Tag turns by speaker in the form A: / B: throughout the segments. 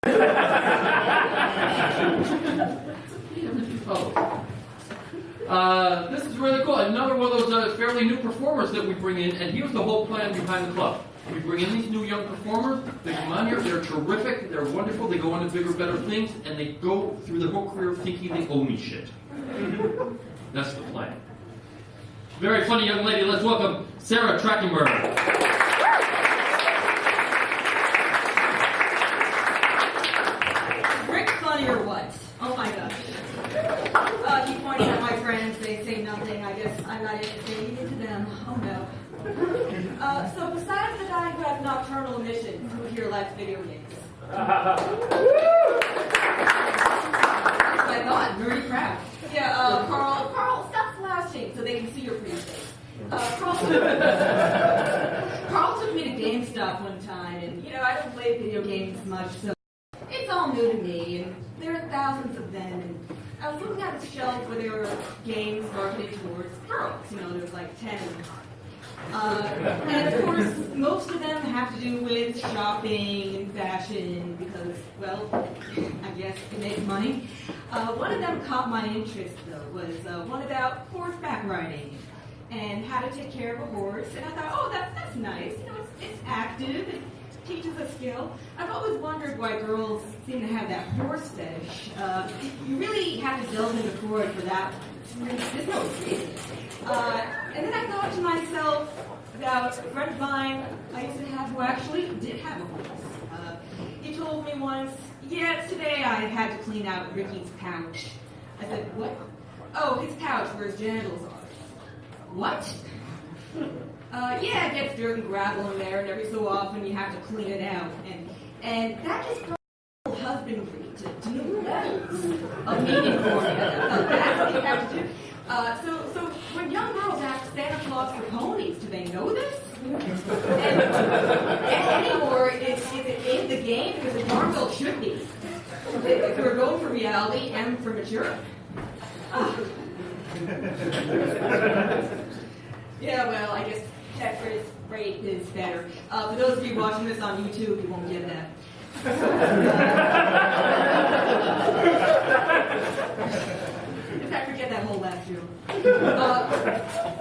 A: This is really cool. Another one of those fairly new performers that we bring in, and here's the whole plan behind the club. We bring in these new young performers, they come on here, they're terrific, they're wonderful, they go on to bigger, better things, and they go through their whole career thinking they owe me shit. That's the plan. Very funny young lady, let's welcome Sarah Trachtenberg.
B: Rick funny or what? Oh my gosh. Keep pointing at my friends, they say nothing. I guess I'm not interested to them. Oh no. So besides the guy who has nocturnal emissions, who here likes video games? That's what I thought, nerdy crap. Yeah, Carl, stop flashing so they can see your pretty face. Carl took me to GameStop one time, and I don't play video games much, so it's all new to me, and there are thousands of them, and I was looking at the shelf where there were games marketed towards girls. There was like 10 of them. And of course, most of them have to do with shopping and fashion because, well, I guess it makes money. One of them caught my interest, though, was one about horseback riding and how to take care of a horse. And I thought, oh, that's nice. It's active. It teaches a skill. I've always wondered why girls seem to have that horse fetish. You really have to delve into Freud for that one. There's no reason. And then I thought to myself about a friend of mine I used to have who actually did have a horse. He told me once, yeah, today I had to clean out Ricky's pouch. I said, what? Oh, his pouch where his genitals are. What? Yeah, it gets dirt and gravel in there, and every so often you have to clean it out. And that just brought husbandry to new levels of meaning for me. That's what you have to do. So when young girls ask Santa Claus for ponies, do they know this? And anymore, is it in the game? Because it darn well should be. If we're going for reality, M for mature. Yeah, well, I guess that rate is better. For those of you watching this on YouTube, you won't get that. In fact, forget that whole last joke.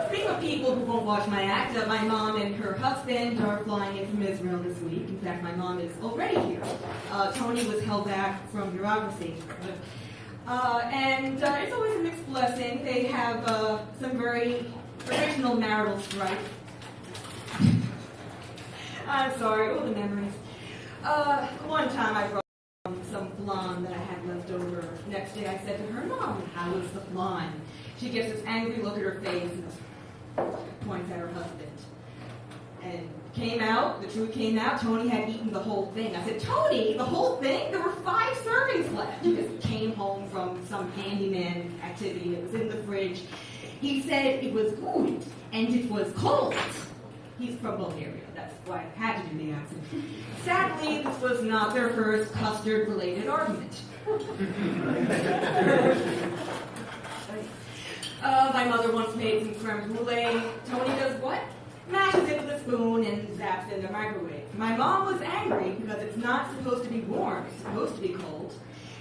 B: Speaking of people who won't watch my act, my mom and her husband are flying in from Israel this week. In fact, my mom is already here. Tony was held back from bureaucracy. And it's always a mixed blessing. They have some very original marital strife. I'm sorry, all the memories. One time I brought some flan that I had left over. Next day I said to her, Mom, how was the flan? She gives this angry look at her face and points at her husband. And the truth came out, Tony had eaten the whole thing. I said, Tony, the whole thing? There were 5 servings left. He just came home from some handyman activity that was in the fridge. He said it was good and it was cold. He's from Bulgaria, that's why I had to do the accent. Sadly, this was not their first custard-related argument. My mother once made some creme brulee. Tony does what? Mashes it with a spoon and zaps it in the microwave. My mom was angry because it's not supposed to be warm, it's supposed to be cold.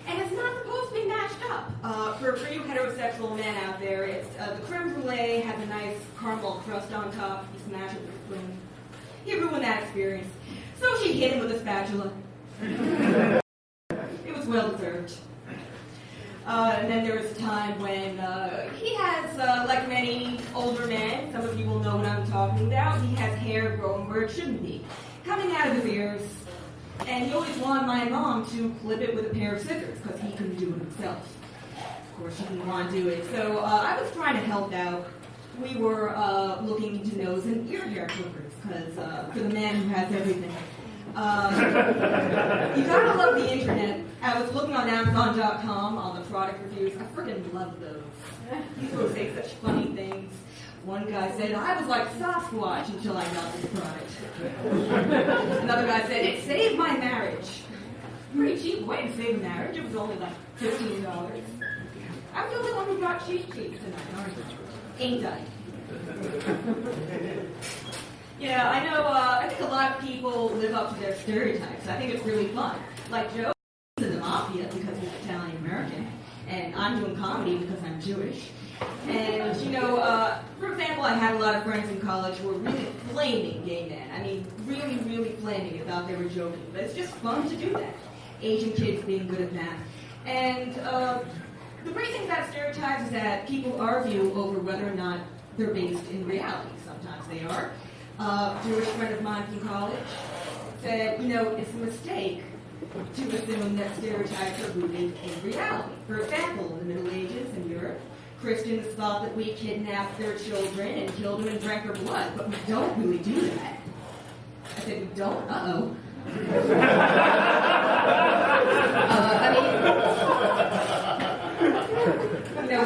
B: And it's not supposed to be mashed up. For you heterosexual men out there, it's the creme brulee has a nice caramel crust on top. You smash it with a spoon. You ruin that experience. So she hit him with a spatula. It was well deserved. And then there was a time when he has, like many older men, some of you will know what I'm talking about, he has hair growing where it shouldn't be, coming out of his ears. And he always wanted my mom to clip it with a pair of scissors because he couldn't do it himself. Of course, she didn't want to do it. So I was trying to help out. We were looking into nose and ear hair clippers because for the man who has everything. You gotta love the internet. I was looking on Amazon.com on the product reviews. I freaking love those. People say such funny things. One guy said, I was like Sasquatch until I got this product. Another guy said, it saved my marriage. Pretty cheap way to save a marriage. It was only like $15. I'm the only one who got cheap tonight, aren't I? Ain't I? Yeah, I know, I think a lot of people live up to their stereotypes. I think it's really fun. Like Joe. mafia because he's Italian American, and I'm doing comedy because I'm Jewish. And, for example, I had a lot of friends in college who were really flaming gay men. I mean, really, really flaming it, thought they were joking. But it's just fun to do that. Asian kids being good at that. And the great thing about stereotypes is that people argue over whether or not they're based in reality. Sometimes they are. A Jewish friend of mine from college said, it's a mistake to assume that stereotypes are rooted in reality. For example, in the Middle Ages in Europe, Christians thought that we kidnapped their children and killed them and drank their blood, but we don't really do that. I said, we don't? Uh-oh.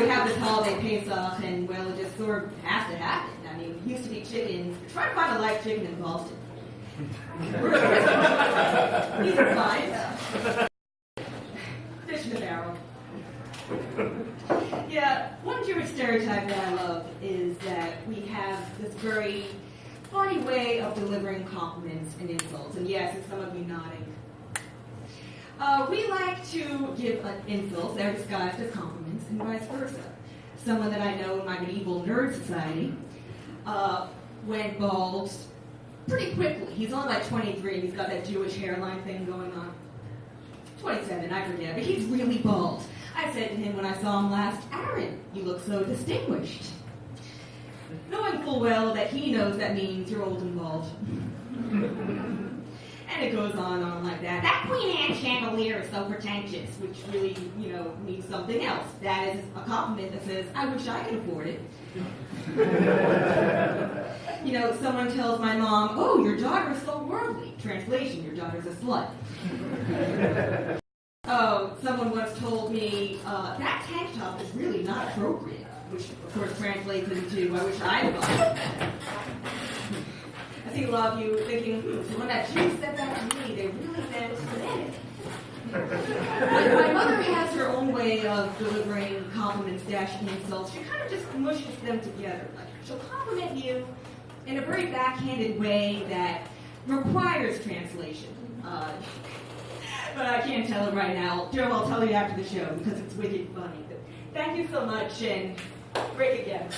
B: We have this holiday Pesach, and, well, it just sort of has to happen. I mean, it used to be chickens. Try to find a live chicken in Boston. These are fine. Fish in a barrel. Yeah, one Jewish stereotype that I love is that we have this very funny way of delivering compliments and insults. And yes, it's some of you nodding. We like to give insults, they're disguised as compliments, and vice versa. Someone that I know in my medieval nerd society went bald pretty quickly. He's only like 23, and he's got that Jewish hairline thing going on. 27, I forget, but he's really bald. I said to him when I saw him last, Aaron, you look so distinguished. Knowing full well that he knows that means you're old and bald. And it goes on like that. That Queen Anne chandelier is so pretentious, which really, means something else. That is a compliment that says, I wish I could afford it. Someone tells my mom, oh, your daughter is so worldly. Translation, your daughter's a slut. Oh, someone once told me, that tank top is really not appropriate, which of course translates into, I wish I was. I see a lot of you thinking, so when that Jew said that to me, they really meant it. My mother has her own way of delivering compliments, insults. She kind of just mushes them together. Like, she'll compliment you in a very backhanded way that requires translation. But I can't tell it right now. Joe, I'll tell you after the show because it's wicked funny. But thank you so much, and break again.